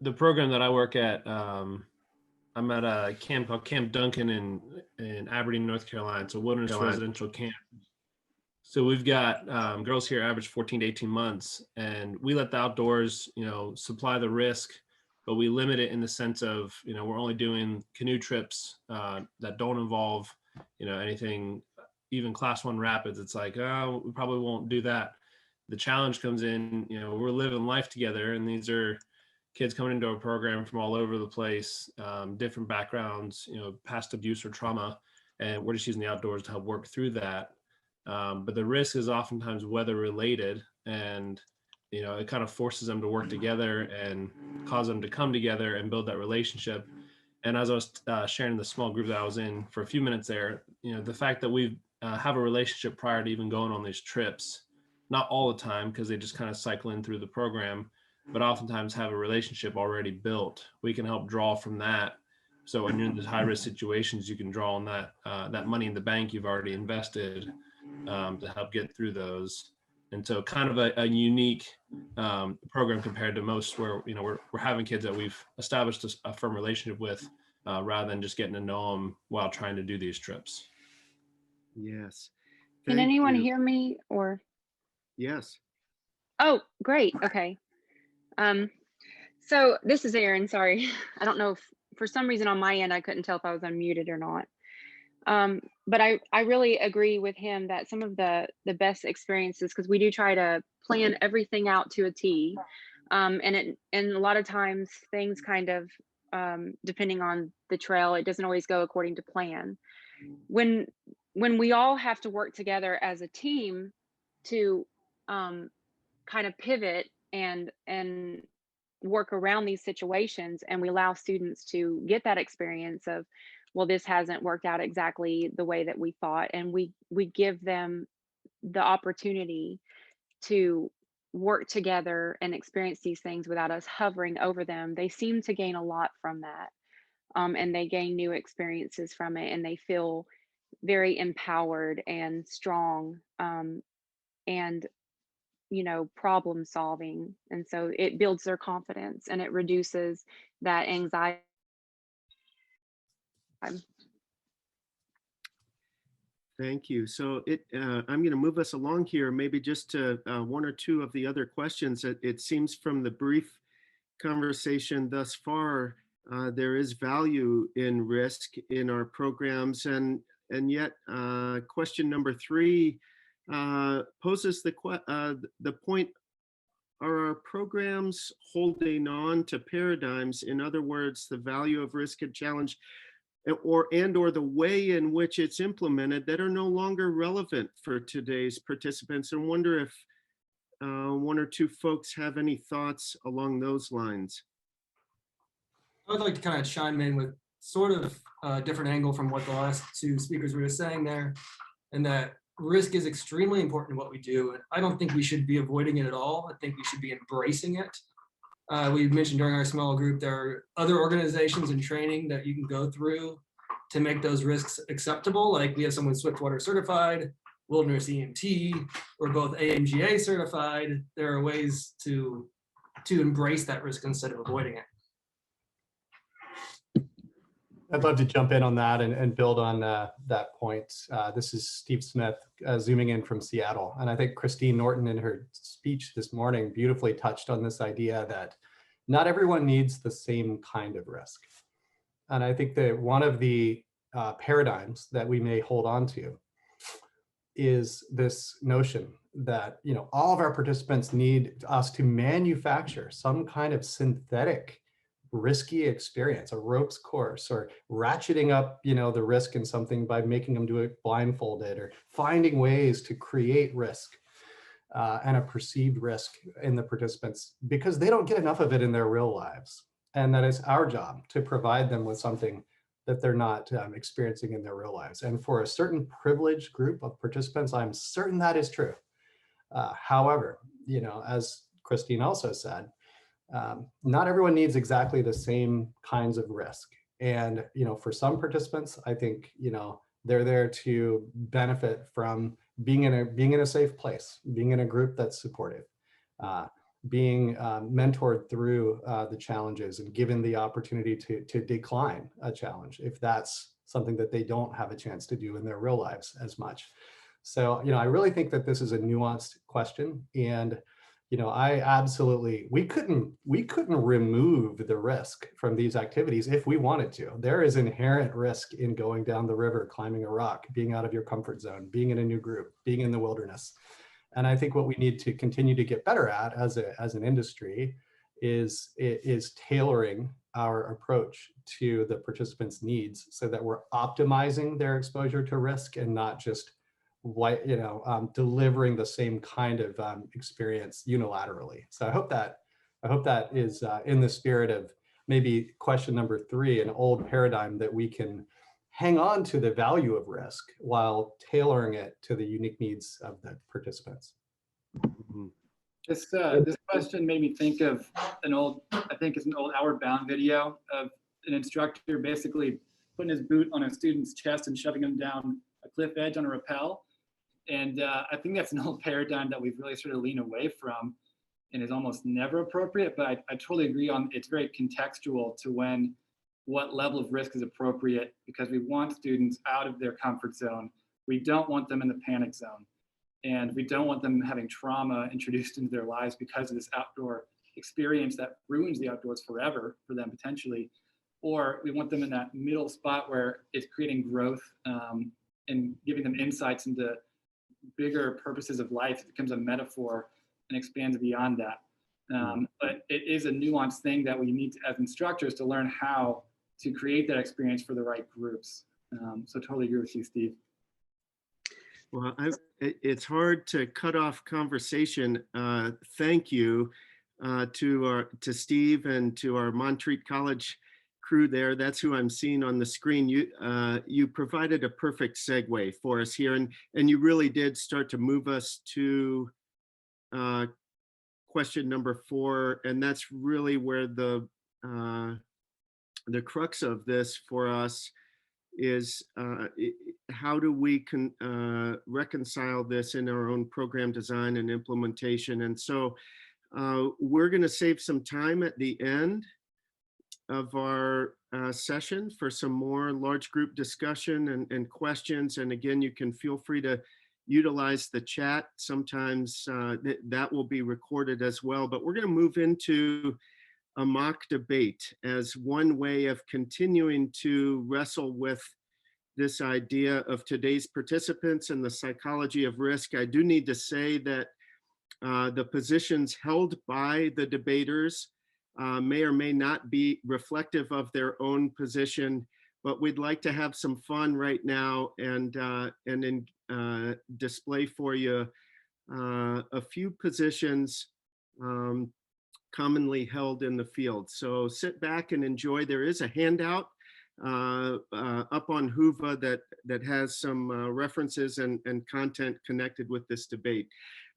The program that I work at, I'm at a camp called Camp Duncan in Aberdeen, North Carolina. It's a wilderness residential camp. So we've got girls here average 14 to 18 months, and we let the outdoors, supply the risk, but we limit it in the sense of, we're only doing canoe trips that don't involve, anything, even class 1 rapids. It's like, oh, we probably won't do that. The challenge comes in, we're living life together, and these are kids coming into a program from all over the place, different backgrounds, past abuse or trauma, and we're just using the outdoors to help work through that. But the risk is oftentimes weather related, and it kind of forces them to work together and cause them to come together and build that relationship. And as I was sharing the small group that I was in for a few minutes there, the fact that we have a relationship prior to even going on these trips, not all the time because they just kind of cycle in through the program, but oftentimes have a relationship already built. We can help draw from that. So when you're in these high risk situations, you can draw on that money in the bank you've already invested to help get through those. And so kind of a unique program compared to most where, we're having kids that we've established a firm relationship with rather than just getting to know them while trying to do these trips. Yes. Can Thank anyone you. hear me or? Yes. Oh, great. Okay. So this is Erin. Sorry. I don't know if for some reason on my end, I couldn't tell if I was unmuted or not. But I really agree with him that some of the best experiences, because we do try to plan everything out to a T. And a lot of times things kind of, depending on the trail, it doesn't always go according to plan. When we all have to work together as a team to kind of pivot and work around these situations, and we allow students to get that experience of, well, this hasn't worked out exactly the way that we thought, and we give them the opportunity to work together and experience these things without us hovering over them. They seem to gain a lot from that, and they gain new experiences from it, and they feel very empowered and strong, and problem solving. And so it builds their confidence and it reduces that anxiety. Thank you. So I'm going to move us along here, maybe just to one or two of the other questions. It seems from the brief conversation thus far, there is value in risk in our programs, and yet question number 3 poses the point: are our programs holding on to paradigms? In other words, the value of risk and challenge, or the way in which it's implemented, that are no longer relevant for today's participants. And wonder if one or two folks have any thoughts along those lines. I would like to kind of chime in with sort of a different angle from what the last two speakers were just saying there, and that risk is extremely important in what we do. And I don't think we should be avoiding it at all. I think we should be embracing it. We mentioned during our small group, there are other organizations and training that you can go through to make those risks acceptable. Like we have someone Swiftwater certified, Wilderness EMT, or both AMGA certified. There are ways to embrace that risk instead of avoiding it. I'd love to jump in on that and build on that point. This is Steve Smith, zooming in from Seattle. And I think Christine Norton in her speech this morning beautifully touched on this idea that not everyone needs the same kind of risk. And I think that one of the paradigms that we may hold on to is this notion that all of our participants need us to manufacture some kind of synthetic risky experience, a ropes course, or ratcheting up the risk in something by making them do it blindfolded, or finding ways to create risk and a perceived risk in the participants, because they don't get enough of it in their real lives. And that it's our job to provide them with something that they're not experiencing in their real lives. And for a certain privileged group of participants, I'm certain that is true. However, as Christine also said, not everyone needs exactly the same kinds of risk. And, for some participants, I think, they're there to benefit from being in a safe place, being in a group that's supportive. being mentored through the challenges and given the opportunity to decline a challenge if that's something that they don't have a chance to do in their real lives as much. So, I really think that this is a nuanced question, and I absolutely, we couldn't remove the risk from these activities if we wanted to. There is inherent risk in going down the river, climbing a rock, being out of your comfort zone, being in a new group, being in the wilderness. And I think what we need to continue to get better at as an industry is tailoring our approach to the participants' needs so that we're optimizing their exposure to risk and not just delivering the same kind of experience unilaterally. So I hope that is in the spirit of maybe question number 3, an old paradigm that we can hang on to the value of risk while tailoring it to the unique needs of the participants. Mhm. This question made me think of I think it's an old Outward Bound video of an instructor basically putting his boot on a student's chest and shoving him down a cliff edge on a rappel. And I think that's an old paradigm that we've really sort of leaned away from and is almost never appropriate. But I totally agree on it's very contextual to what level of risk is appropriate, because we want students out of their comfort zone. We don't want them in the panic zone. And we don't want them having trauma introduced into their lives because of this outdoor experience that ruins the outdoors forever for them potentially. Or we want them in that middle spot where it's creating growth and giving them insights into bigger purposes of life. It becomes a metaphor and expands beyond that. But it is a nuanced thing that we need to, as instructors, to learn how to create that experience for the right groups. So totally agree with you, Steve. Well, it's hard to cut off conversation. Thank you to Steve and to our Montreat College crew there. That's who I'm seeing on the screen. You provided a perfect segue for us here, and you really did start to move us to question number 4, and that's really where the crux of this for us is how do we reconcile this in our own program design and implementation. And so we're going to save some time at the end of our session for some more large group discussion and questions. And again, you can feel free to utilize the chat. Sometimes that will be recorded as well, but we're going to move into a mock debate as one way of continuing to wrestle with this idea of today's participants and the psychology of risk. I do need to say that the positions held by the debaters may or may not be reflective of their own position, but we'd like to have some fun right now and display for you a few positions commonly held in the field. So sit back and enjoy. There is a handout up on Whova that has some references and content connected with this debate.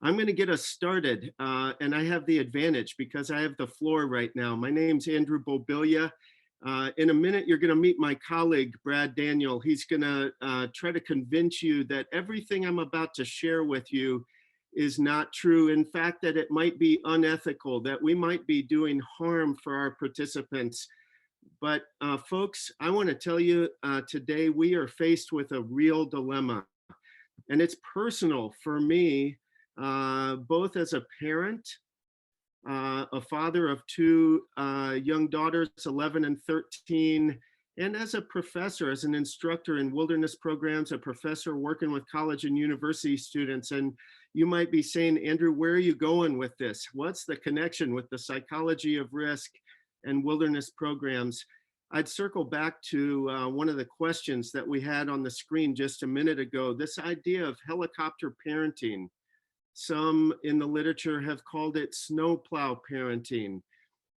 I'm going to get us started, and I have the advantage because I have the floor right now. My name's Andrew Bobilia. In a minute, you're going to meet my colleague, Brad Daniel. He's going to try to convince you that everything I'm about to share with you is not true. In fact, that it might be unethical, that we might be doing harm for our participants. But folks, I want to tell you today we are faced with a real dilemma. And it's personal for me, both as a parent, a father of 2 young daughters, 11 and 13, and as a professor, as an instructor in wilderness programs, a professor working with college and university students. And you might be saying, Andrew, where are you going with this? What's the connection with the psychology of risk and wilderness programs? I'd circle back to one of the questions that we had on the screen just a minute ago, this idea of helicopter parenting. Some in the literature have called it snowplow parenting.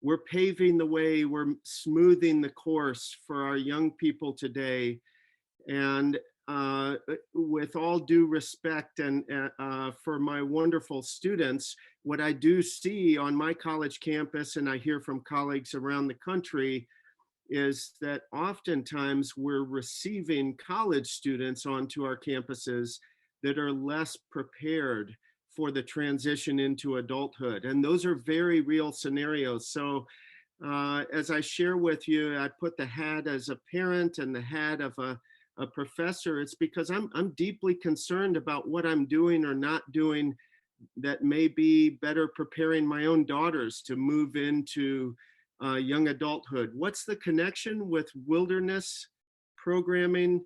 We're paving the way, we're smoothing the course for our young people today. And with all due respect and for my wonderful students, what I do see on my college campus, and I hear from colleagues around the country, is that oftentimes we're receiving college students onto our campuses that are less prepared for the transition into adulthood. And those are very real scenarios. So as I share with you, I put the hat as a parent and the hat of a professor. It's because I'm deeply concerned about what I'm doing or not doing that may be better preparing my own daughters to move into young adulthood. What's the connection with wilderness programming?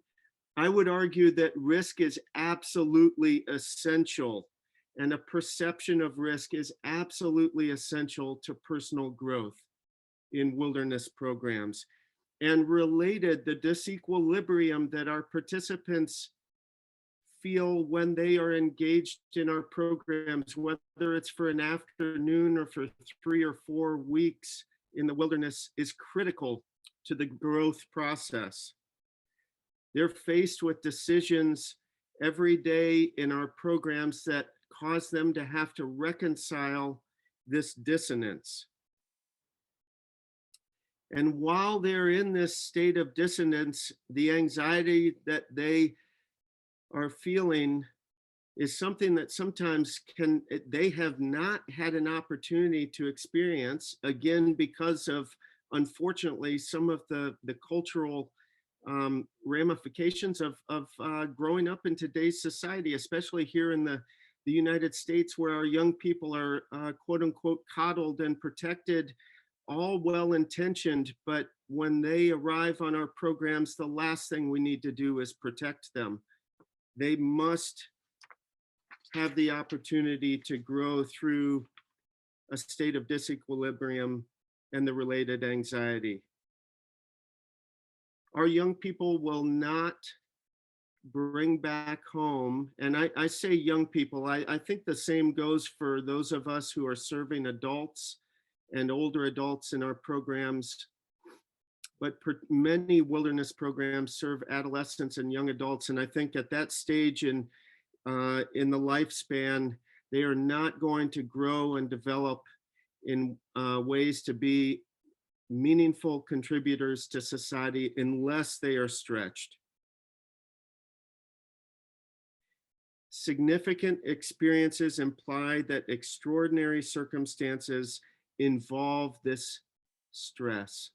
I would argue that risk is absolutely essential, and a perception of risk is absolutely essential to personal growth in wilderness programs. And related, the disequilibrium that our participants feel when they are engaged in our programs, whether it's for an afternoon or for 3 or 4 weeks in the wilderness, is critical to the growth process. They're faced with decisions every day in our programs that cause them to have to reconcile this dissonance. And while they're in this state of dissonance, the anxiety that they are feeling is something that sometimes they have not had an opportunity to experience, again, because of, unfortunately, some of the cultural ramifications of growing up in today's society, especially here in the United States, where our young people are quote unquote coddled and protected, all well-intentioned, but when they arrive on our programs, the last thing we need to do is protect them. They must have the opportunity to grow through a state of disequilibrium and the related anxiety. Our young people will not bring back home, and I say young people, I think the same goes for those of us who are serving adults and older adults in our programs, but many wilderness programs serve adolescents and young adults. And I think at that stage in the lifespan, they are not going to grow and develop in ways to be meaningful contributors to society unless they are stretched. Significant experiences imply that extraordinary circumstances involve this stress.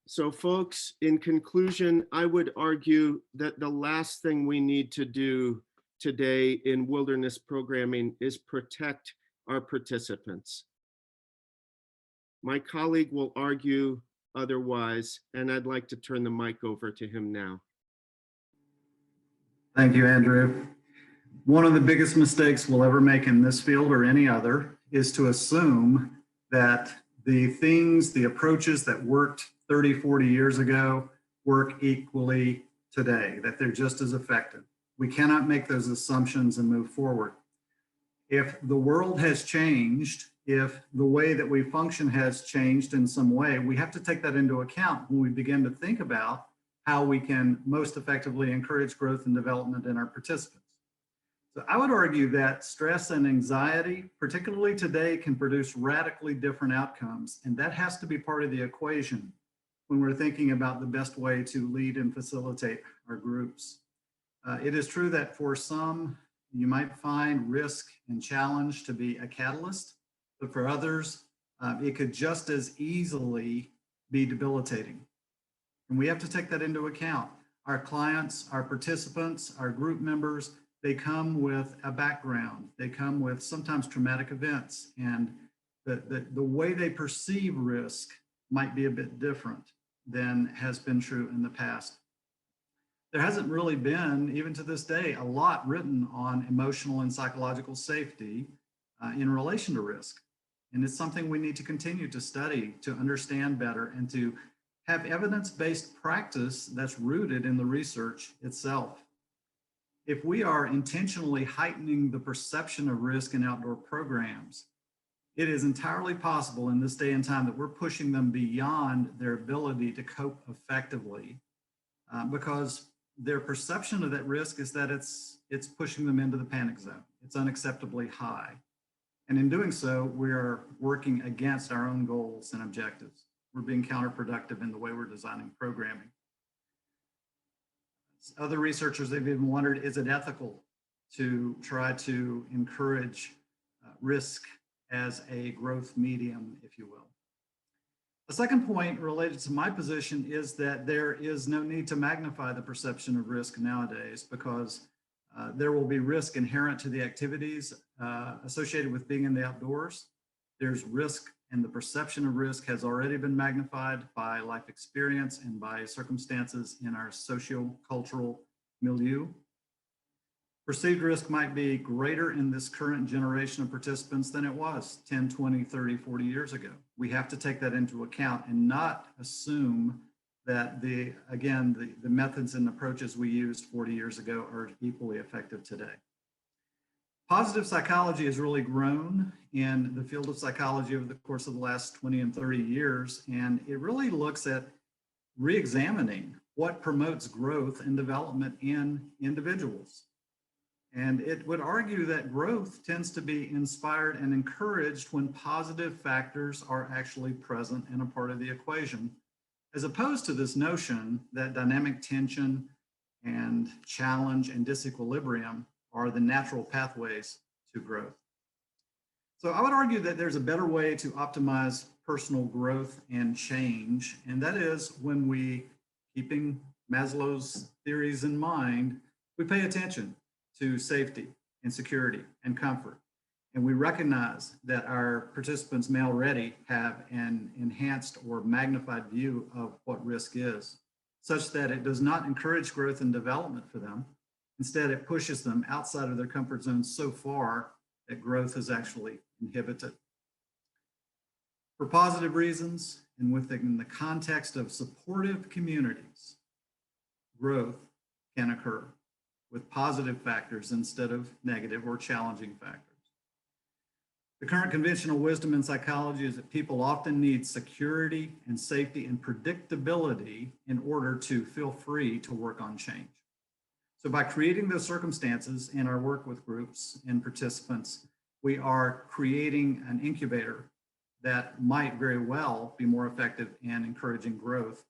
So folks, in conclusion, I would argue that the last thing we need to do today in wilderness programming is protect our participants. My colleague will argue otherwise, and I'd like to turn the mic over to him now. Thank you, Andrew. One of the biggest mistakes we'll ever make in this field or any other is to assume that the things, the approaches that worked 30, 40 years ago work equally today, that they're just as effective. We cannot make those assumptions and move forward. If the world has changed, if the way that we function has changed in some way, we have to take that into account when we begin to think about how we can most effectively encourage growth and development in our participants. So I would argue that stress and anxiety, particularly today, can produce radically different outcomes. And that has to be part of the equation when we're thinking about the best way to lead and facilitate our groups. It is true that for some, you might find risk and challenge to be a catalyst, but for others, it could just as easily be debilitating. And we have to take that into account. Our clients, our participants, our group members, they come with a background. They come with sometimes traumatic events, and the way they perceive risk might be a bit different than has been true in the past. There hasn't really been, even to this day, a lot written on emotional and psychological safety in relation to risk. And it's something we need to continue to study, to understand better, and to have evidence-based practice that's rooted in the research itself. If we are intentionally heightening the perception of risk in outdoor programs, it is entirely possible in this day and time that we're pushing them beyond their ability to cope effectively because their perception of that risk is that it's pushing them into the panic zone. It's unacceptably high. And in doing so, we are working against our own goals and objectives. We're being counterproductive in the way we're designing programming. Other researchers have even wondered, is it ethical to try to encourage risk as a growth medium, if you will. The second point related to my position is that there is no need to magnify the perception of risk nowadays, because there will be risk inherent to the activities associated with being in the outdoors. There's risk, and the perception of risk has already been magnified by life experience and by circumstances in our socio-cultural milieu. Perceived risk might be greater in this current generation of participants than it was 10, 20, 30, 40 years ago. We have to take that into account and not assume that the methods and approaches we used 40 years ago are equally effective today. Positive psychology has really grown in the field of psychology over the course of the last 20 and 30 years, and it really looks at re-examining what promotes growth and development in individuals. And it would argue that growth tends to be inspired and encouraged when positive factors are actually present and a part of the equation, as opposed to this notion that dynamic tension and challenge and disequilibrium are the natural pathways to growth. So I would argue that there's a better way to optimize personal growth and change, and that is when we, keeping Maslow's theories in mind, we pay attention to safety and security and comfort. And we recognize that our participants may already have an enhanced or magnified view of what risk is, such that it does not encourage growth and development for them. Instead, it pushes them outside of their comfort zone so far that growth is actually inhibited. For positive reasons, and within the context of supportive communities, growth can occur with positive factors instead of negative or challenging factors. The current conventional wisdom in psychology is that people often need security and safety and predictability in order to feel free to work on change. So by creating those circumstances in our work with groups and participants, we are creating an incubator that might very well be more effective in encouraging growth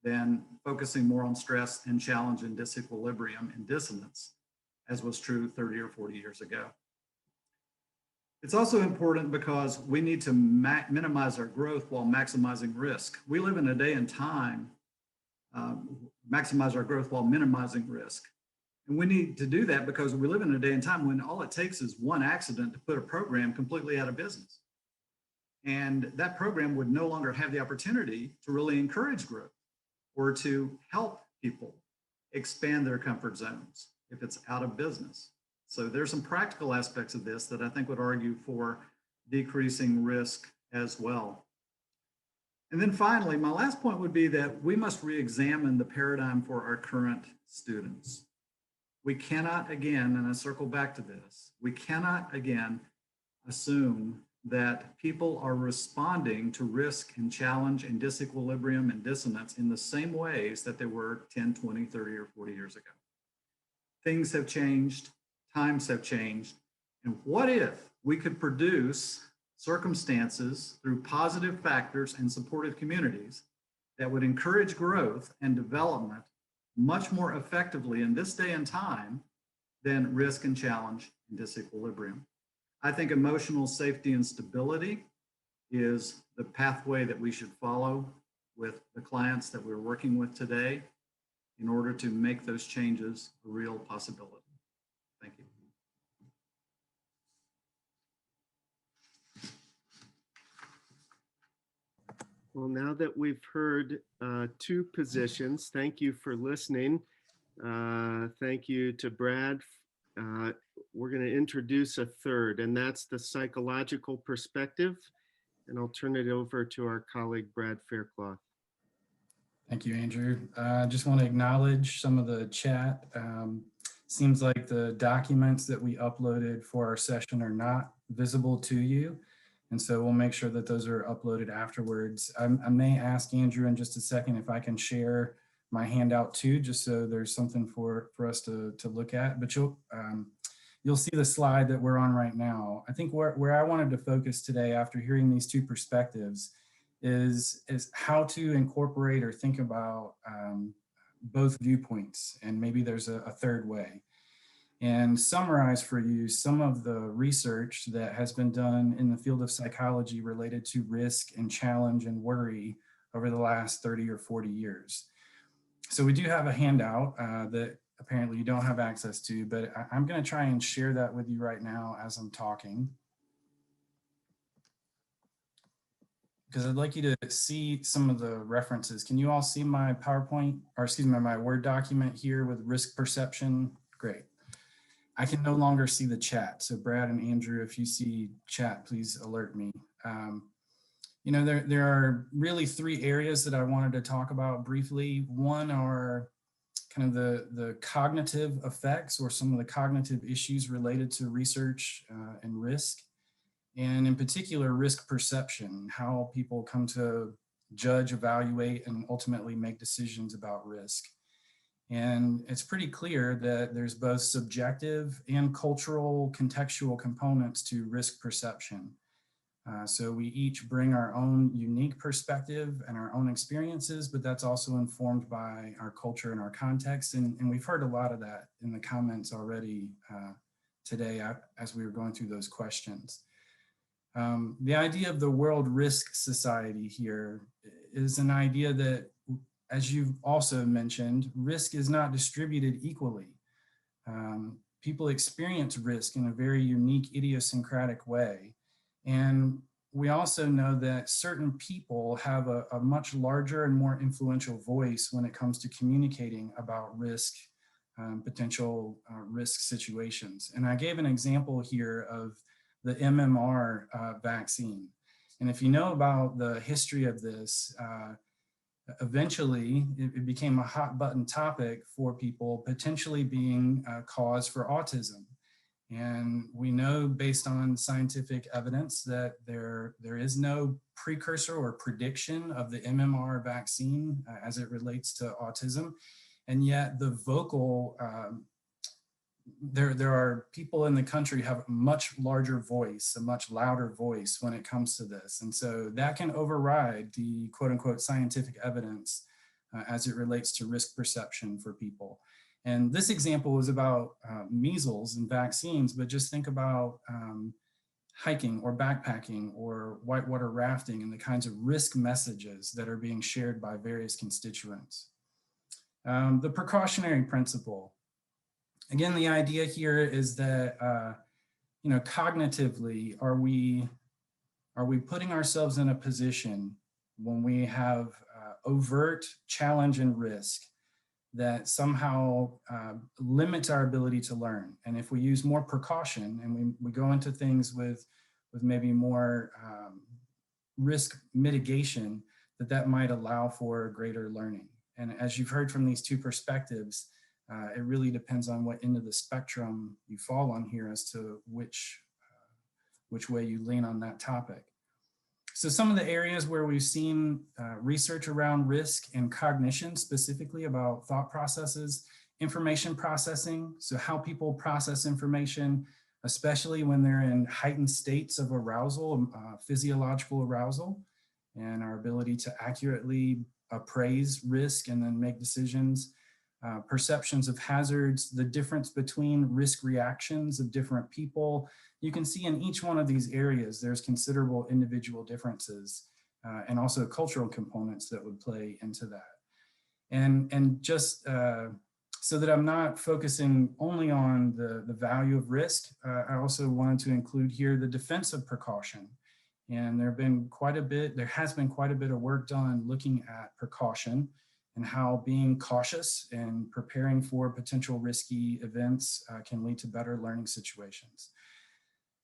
than focusing more on stress and challenge and disequilibrium and dissonance, as was true 30 or 40 years ago. It's also important because we need to minimize our growth while maximizing risk. We live in a day and time, maximize our growth while minimizing risk. And we need to do that because we live in a day and time when all it takes is one accident to put a program completely out of business. And that program would no longer have the opportunity to really encourage growth or to help people expand their comfort zones if it's out of business. So there's some practical aspects of this that I think would argue for decreasing risk as well. And then finally, my last point would be that we must re-examine the paradigm for our current students. We cannot, again, and I circle back to this, we cannot, again, assume that people are responding to risk and challenge and disequilibrium and dissonance in the same ways that they were 10, 20, 30, or 40 years ago. Things have changed, times have changed, and what if we could produce circumstances through positive factors and supportive communities that would encourage growth and development much more effectively in this day and time than risk and challenge and disequilibrium. I think emotional safety and stability is the pathway that we should follow with the clients that we're working with today in order to make those changes a real possibility. Thank you. Well, now that we've heard two positions, thank you for listening. Thank you to Brad. We're going to introduce a third, and that's the psychological perspective. And I'll turn it over to our colleague, Brad Faircloth. Thank you, Andrew. I just want to acknowledge some of the chat. Seems like the documents that we uploaded for our session are not visible to you. And so we'll make sure that those are uploaded afterwards. I may ask Andrew in just a second if I can share my handout too, just so there's something for us to look at. But you'll see the slide that we're on right now. I think where I wanted to focus today after hearing these two perspectives is how to incorporate or think about both viewpoints, and maybe there's a third way. and summarize for you some of the research that has been done in the field of psychology related to risk and challenge and worry over the last 30 or 40 years. So we do have a handout that apparently you don't have access to, but I'm going to try and share that with you right now as I'm talking, because I'd like you to see some of the references. Can you all see my PowerPoint, or excuse me, my Word document here with risk perception? Great. I can no longer see the chat. So Brad and Andrew, if you see chat, please alert me. You know, there are really three areas that I wanted to talk about briefly. One are kind of the cognitive effects or some of the cognitive issues related to research and risk. And in particular, risk perception, how people come to judge, evaluate, and ultimately make decisions about risk. And it's pretty clear that there's both subjective and cultural contextual components to risk perception. So we each bring our own unique perspective and our own experiences, but that's also informed by our culture and our context. And we've heard a lot of that in the comments already today as we were going through those questions. The idea of the World Risk Society here is an idea that, as you've also mentioned, risk is not distributed equally. People experience risk in a very unique, idiosyncratic way. And we also know that certain people have a much larger and more influential voice when it comes to communicating about risk, potential risk situations. And I gave an example here of the MMR vaccine. And if you know about the history of this, eventually it became a hot button topic for people potentially being a cause for autism. And we know based on scientific evidence that there is no precursor or prediction of the MMR vaccine as it relates to autism. And yet the vocal, there are people in the country have a much larger voice, a much louder voice when it comes to this. And so that can override the quote unquote scientific evidence as it relates to risk perception for people. And this example was about measles and vaccines, but just think about hiking or backpacking or whitewater rafting and the kinds of risk messages that are being shared by various constituents. The precautionary principle. Again, the idea here is that, you know, cognitively, are we putting ourselves in a position when we have overt challenge and risk that somehow limits our ability to learn? And if we use more precaution and we go into things with maybe more risk mitigation, that might allow for greater learning. And as you've heard from these two perspectives, it really depends on what end of the spectrum you fall on here as to which way you lean on that topic. So some of the areas where we've seen research around risk and cognition, specifically about thought processes, information processing, so how people process information, especially when they're in heightened states of arousal, physiological arousal, and our ability to accurately appraise risk and then make decisions. Perceptions of hazards, the difference between risk reactions of different people. You can see in each one of these areas, there's considerable individual differences and also cultural components that would play into that. And just so that I'm not focusing only on the value of risk, I also wanted to include here the defense of precaution. And there has been quite a bit of work done looking at precaution and how being cautious and preparing for potential risky events can lead to better learning situations.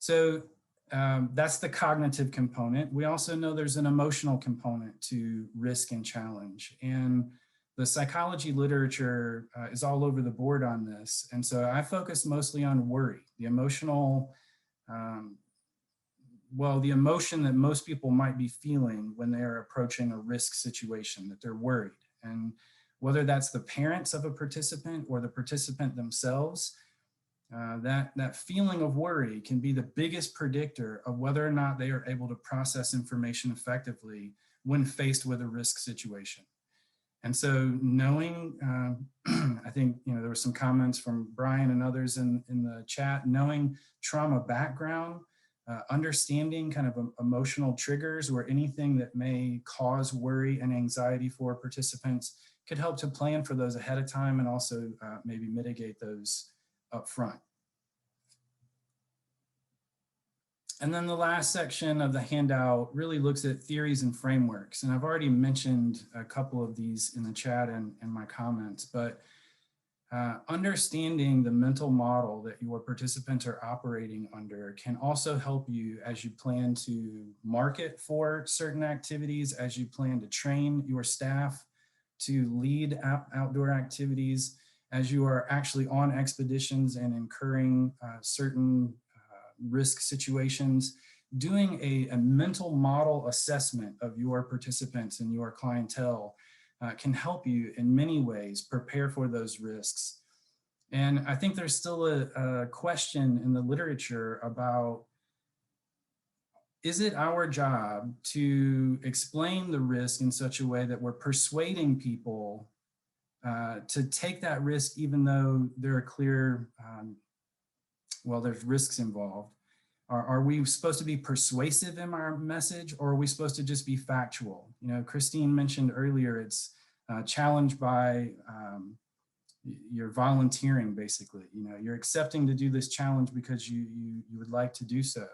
So that's the cognitive component. We also know there's an emotional component to risk and challenge. And the psychology literature is all over the board on this. And so I focus mostly on worry, the emotional, the emotion that most people might be feeling when they're approaching a risk situation, that they're worried. And whether that's the parents of a participant or the participant themselves, that feeling of worry can be the biggest predictor of whether or not they are able to process information effectively when faced with a risk situation. And so knowing, I think, there were some comments from Brian and others in the chat, knowing trauma background, understanding kind of emotional triggers or anything that may cause worry and anxiety for participants could help to plan for those ahead of time and also maybe mitigate those up front. And then the last section of the handout really looks at theories and frameworks. And I've already mentioned a couple of these in the chat and my comments, but understanding the mental model that your participants are operating under can also help you as you plan to market for certain activities, as you plan to train your staff to lead outdoor activities, as you are actually on expeditions and incurring certain risk situations. Doing a mental model assessment of your participants and your clientele can help you in many ways prepare for those risks. And I think there's still a question in the literature about, is it our job to explain the risk in such a way that we're persuading people to take that risk, even though there are clear, there's risks involved? Are we supposed to be persuasive in our message, or are we supposed to just be factual? Christine mentioned earlier, it's challenged by you're volunteering, basically. You're accepting to do this challenge because you would like to do so.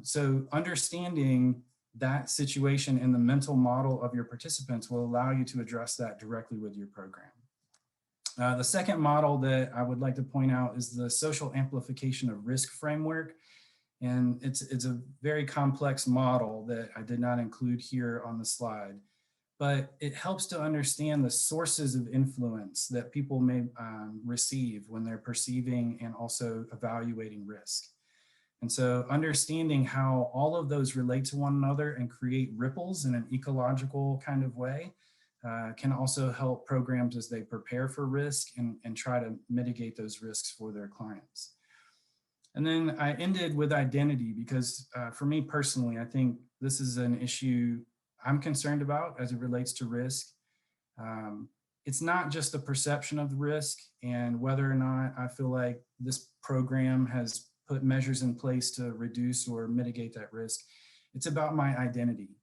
So understanding that situation in the mental model of your participants will allow you to address that directly with your program. The second model that I would like to point out is the social amplification of risk framework. And it's a very complex model that I did not include here on the slide, but it helps to understand the sources of influence that people may receive when they're perceiving and also evaluating risk. And so understanding how all of those relate to one another and create ripples in an ecological kind of way can also help programs as they prepare for risk and try to mitigate those risks for their clients. And then I ended with identity because for me personally, I think this is an issue I'm concerned about as it relates to risk. It's not just the perception of the risk and whether or not I feel like this program has put measures in place to reduce or mitigate that risk. It's about my identity.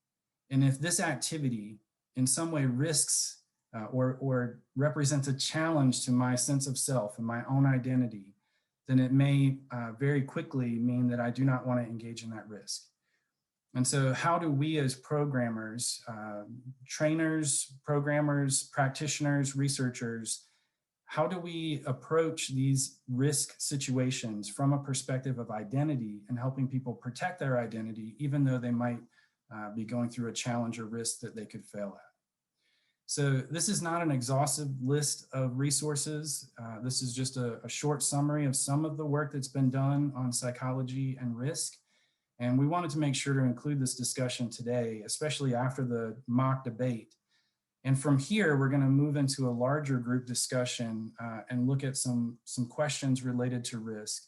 And if this activity in some way risks or represents a challenge to my sense of self and my own identity, then it may very quickly mean that I do not want to engage in that risk. And so how do we as programmers, trainers, programmers, practitioners, researchers, how do we approach these risk situations from a perspective of identity and helping people protect their identity, even though they might be going through a challenge or risk that they could fail at? So this is not an exhaustive list of resources. This is just a short summary of some of the work that's been done on psychology and risk. And we wanted to make sure to include this discussion today, especially after the mock debate. And from here, we're going to move into a larger group discussion and look at some questions related to risk.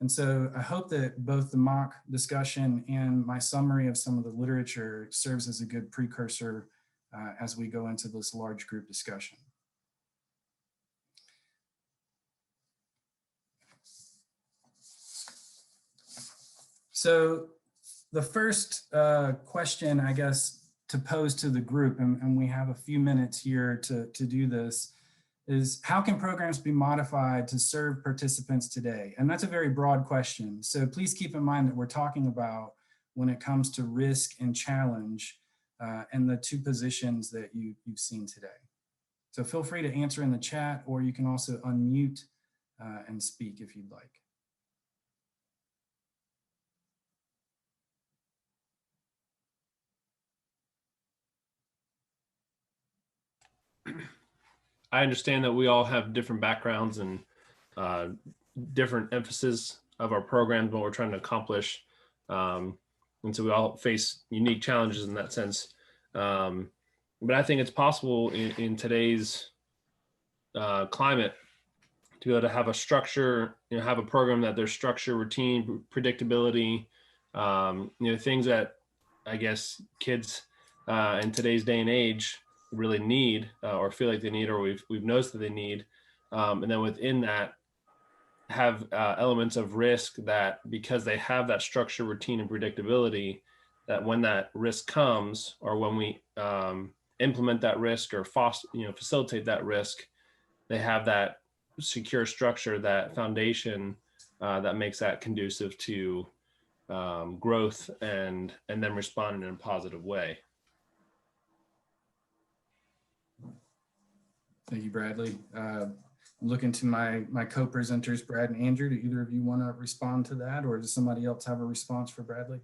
And so I hope that both the mock discussion and my summary of some of the literature serves as a good precursor as we go into this large group discussion. So the first question, I guess, to pose to the group, and we have a few minutes here to do this, is how can programs be modified to serve participants today? And that's a very broad question. So please keep in mind that we're talking about when it comes to risk and challenge and the two positions that you've seen today. So feel free to answer in the chat, or you can also unmute and speak if you'd like. I understand that we all have different backgrounds and different emphasis of our programs, what we're trying to accomplish. And so we all face unique challenges in that sense. But I think it's possible in today's climate to be able to have a structure, have a program that there's structure, routine, predictability, things that I guess kids in today's day and age really need or feel like they need, or we've noticed that they need. And then within that, have elements of risk that, because they have that structure, routine, and predictability, that when that risk comes, or when we implement that risk or facilitate that risk, they have that secure structure, that foundation that makes that conducive to growth and then responding in a positive way. Thank you, Bradley. Looking to my co-presenters, Brad and Andrew. Do either of you want to respond to that, or does somebody else have a response for Bradley?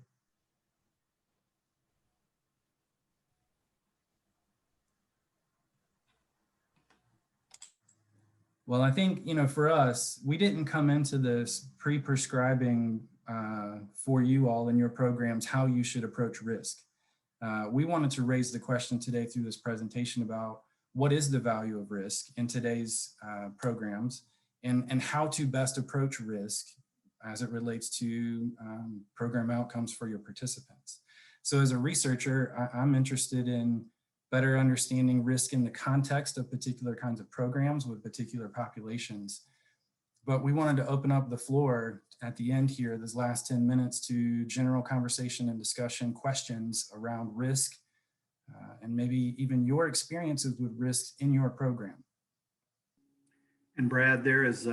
Well, I think, for us, we didn't come into this pre-prescribing for you all in your programs how you should approach risk. We wanted to raise the question today through this presentation about what is the value of risk in today's programs, and how to best approach risk as it relates to program outcomes for your participants. So as a researcher, I'm interested in better understanding risk in the context of particular kinds of programs with particular populations. But we wanted to open up the floor at the end here, this last 10 minutes, to general conversation and discussion, questions around risk, and maybe even your experiences with risks in your program. And Brad, there is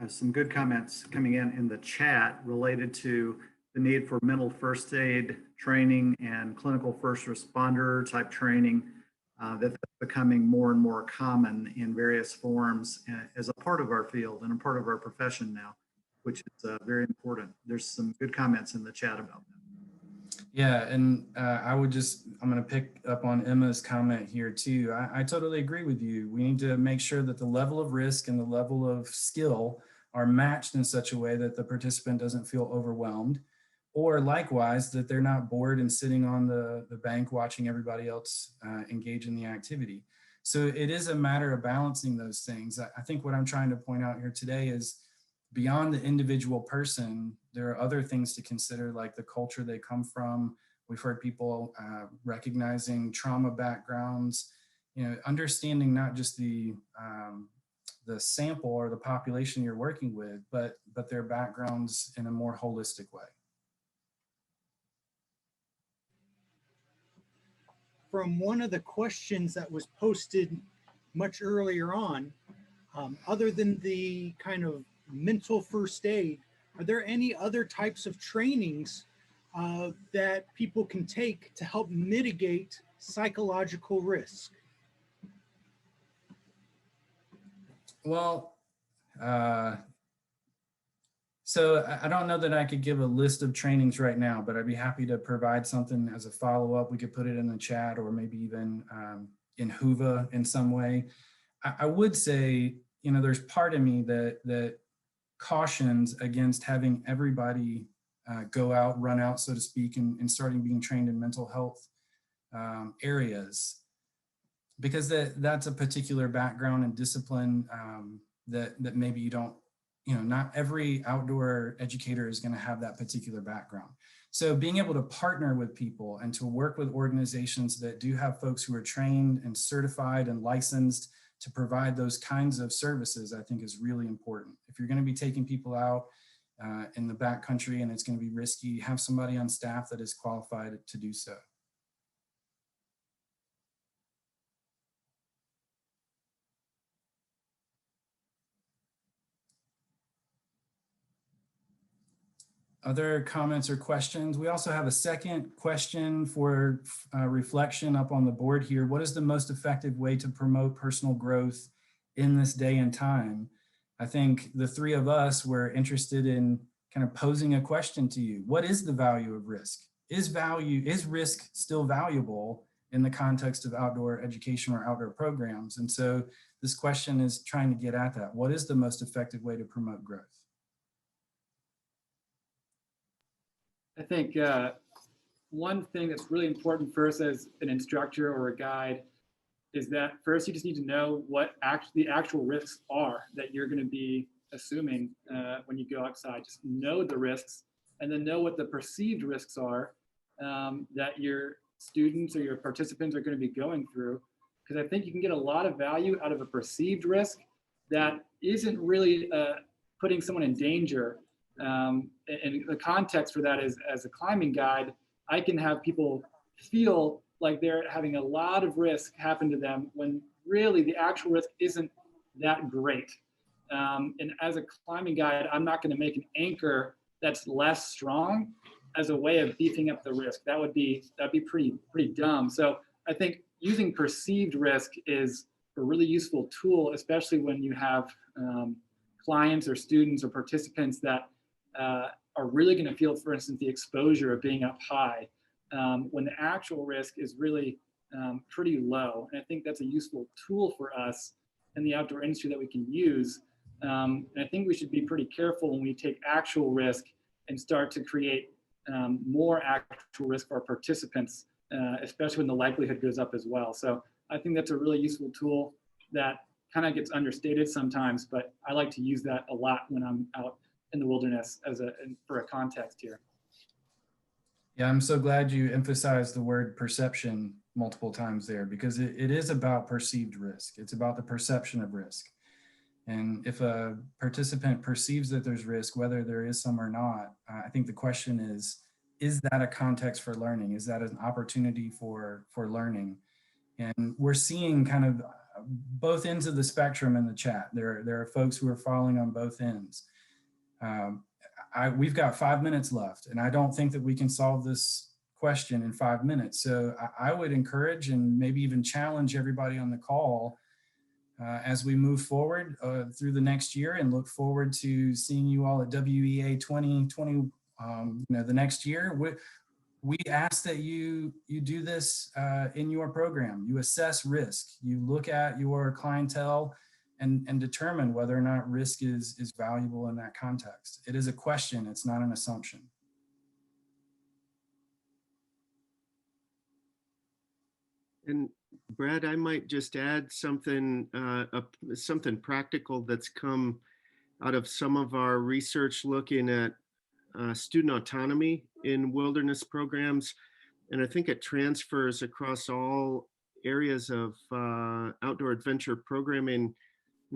some good comments coming in the chat related to the need for mental first aid training and clinical first responder type training that's becoming more and more common in various forms as a part of our field and a part of our profession now, which is very important. There's some good comments in the chat about that. Yeah, and I'm going to pick up on Emma's comment here too. I totally agree with you. We need to make sure that the level of risk and the level of skill are matched in such a way that the participant doesn't feel overwhelmed, or likewise, that they're not bored and sitting on the bank watching everybody else engage in the activity. So it is a matter of balancing those things. I think what I'm trying to point out here today is, beyond the individual person, there are other things to consider, like the culture they come from. We've heard people recognizing trauma backgrounds, understanding not just the sample or the population you're working with, but their backgrounds in a more holistic way. From one of the questions that was posted much earlier on, other than the kind of mental first aid, are there any other types of trainings that people can take to help mitigate psychological risk? Well, so I don't know that I could give a list of trainings right now, but I'd be happy to provide something as a follow-up. We could put it in the chat, or maybe even in Whova in some way. I would say, there's part of me that cautions against having everybody go out, run out, so to speak, and starting being trained in mental health areas, because that's a particular background and discipline that maybe you don't, not every outdoor educator is going to have that particular background. So being able to partner with people and to work with organizations that do have folks who are trained and certified and licensed to provide those kinds of services, I think is really important. If you're going to be taking people out in the backcountry and it's going to be risky, have somebody on staff that is qualified to do so. Other comments or questions? We also have a second question for reflection up on the board here. What is the most effective way to promote personal growth in this day and time? I think the three of us were interested in kind of posing a question to you. What is the value of risk? Is risk still valuable in the context of outdoor education or outdoor programs? And so this question is trying to get at that. What is the most effective way to promote growth? I think one thing that's really important first as an instructor or a guide is that first you just need to know what the actual risks are that you're going to be assuming when you go outside. Just know the risks, and then know what the perceived risks are that your students or your participants are going to be going through. because I think you can get a lot of value out of a perceived risk that isn't really putting someone in danger. And the context for that is, as a climbing guide, I can have people feel like they're having a lot of risk happen to them when really the actual risk isn't that great. And as a climbing guide, I'm not going to make an anchor that's less strong as a way of beefing up the risk. That'd be pretty dumb. So I think using perceived risk is a really useful tool, especially when you have clients or students or participants that are really going to feel, for instance, the exposure of being up high when the actual risk is really pretty low. And I think that's a useful tool for us in the outdoor industry that we can use. And I think we should be pretty careful when we take actual risk and start to create more actual risk for our participants, especially when the likelihood goes up as well. So I think that's a really useful tool that kind of gets understated sometimes, but I like to use that a lot when I'm out in the wilderness for a context here. Yeah, I'm so glad you emphasized the word perception multiple times there, because it is about perceived risk. It's about the perception of risk. And if a participant perceives that there's risk, whether there is some or not, I think the question is that a context for learning? Is that an opportunity for learning? And we're seeing kind of both ends of the spectrum in the chat. There are folks who are falling on both ends. We've got 5 minutes left, and I don't think that we can solve this question in 5 minutes. So I would encourage and maybe even challenge everybody on the call as we move forward through the next year, and look forward to seeing you all at WEA 2020 the next year. We ask that you do this in your program. You assess risk. You look at your clientele and determine whether or not risk is valuable in that context. It is a question, it's not an assumption. And Brad, I might just add something, something practical that's come out of some of our research looking at student autonomy in wilderness programs. And I think it transfers across all areas of outdoor adventure programming.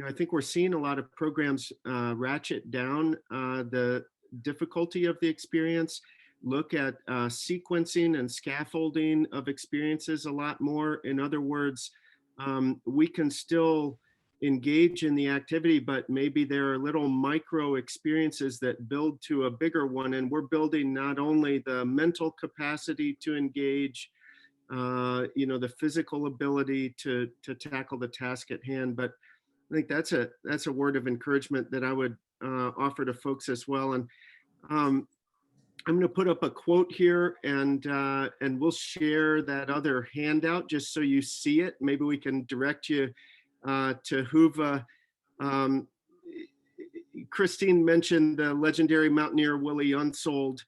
I think we're seeing a lot of programs ratchet down the difficulty of the experience, look at sequencing and scaffolding of experiences a lot more. In other words, we can still engage in the activity, but maybe there are little micro experiences that build to a bigger one. And we're building not only the mental capacity to engage, the physical ability to tackle the task at hand, but I think that's a word of encouragement that I would offer to folks as well. And I'm going to put up a quote here, and we'll share that other handout just so you see it. Maybe we can direct you to Whova. Christine mentioned the legendary mountaineer Willie Unsoeld.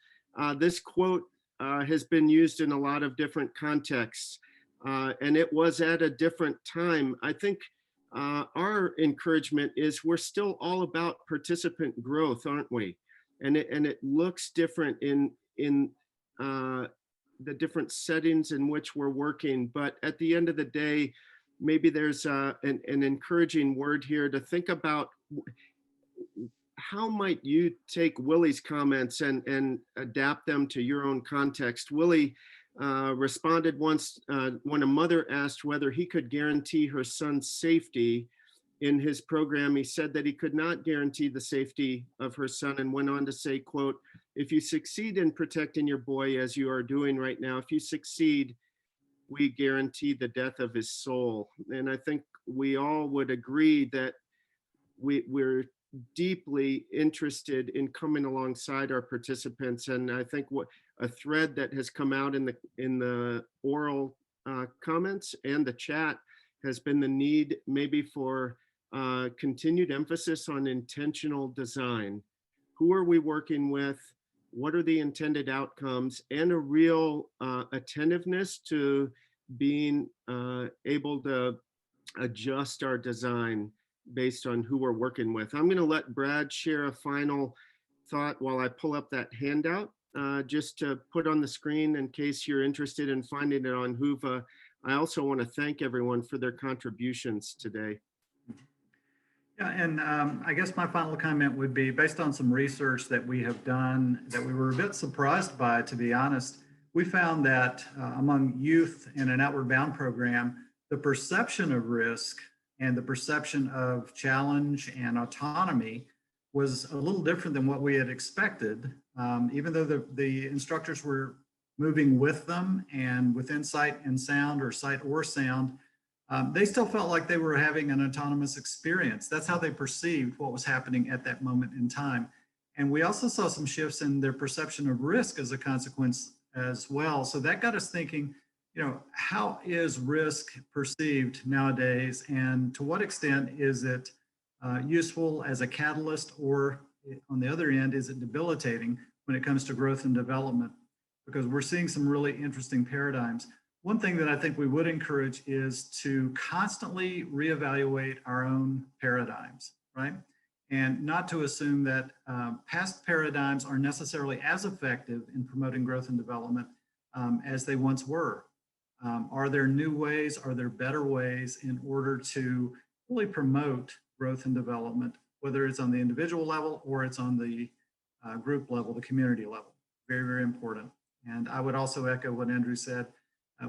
This quote has been used in a lot of different contexts, and it was at a different time. I think our encouragement is we're still all about participant growth, aren't we? And it looks different in the different settings in which we're working. But at the end of the day, maybe there's an encouraging word here to think about how might you take Willie's comments and adapt them to your own context. Willie responded once when a mother asked whether he could guarantee her son's safety in his program. He said that he could not guarantee the safety of her son, and went on to say, quote, "If you succeed in protecting your boy as you are doing right now, if you succeed, we guarantee the death of his soul." And I think we all would agree that we're deeply interested in coming alongside our participants. And I think what a thread that has come out in the oral comments and the chat has been the need maybe for continued emphasis on intentional design. Who are we working with? What are the intended outcomes? And a real attentiveness to being able to adjust our design based on who we're working with. I'm going to let Brad share a final thought while I pull up that handout, just to put on the screen in case you're interested in finding it on Whova. I also want to thank everyone for their contributions today. Yeah, and I guess my final comment would be based on some research that we have done that we were a bit surprised by, to be honest. We found that among youth in an Outward Bound program, the perception of risk and the perception of challenge and autonomy was a little different than what we had expected. Even though the instructors were moving with them and within sight and sound, or sight or sound, they still felt like they were having an autonomous experience. That's how they perceived what was happening at that moment in time. And we also saw some shifts in their perception of risk as a consequence as well. So that got us thinking, you know, how is risk perceived nowadays? And to what extent is it useful as a catalyst, or on the other end, is it debilitating when it comes to growth and development? Because we're seeing some really interesting paradigms. One thing that I think we would encourage is to constantly reevaluate our own paradigms, right? And not to assume that past paradigms are necessarily as effective in promoting growth and development as they once were. Are there new ways? Are there better ways in order to really promote growth and development, whether it's on the individual level or it's on the group level, the community level? Very, very important. And I would also echo what Andrew said.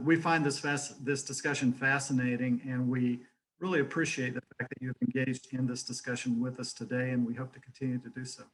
We find this discussion fascinating, and we really appreciate the fact that you've engaged in this discussion with us today, and we hope to continue to do so.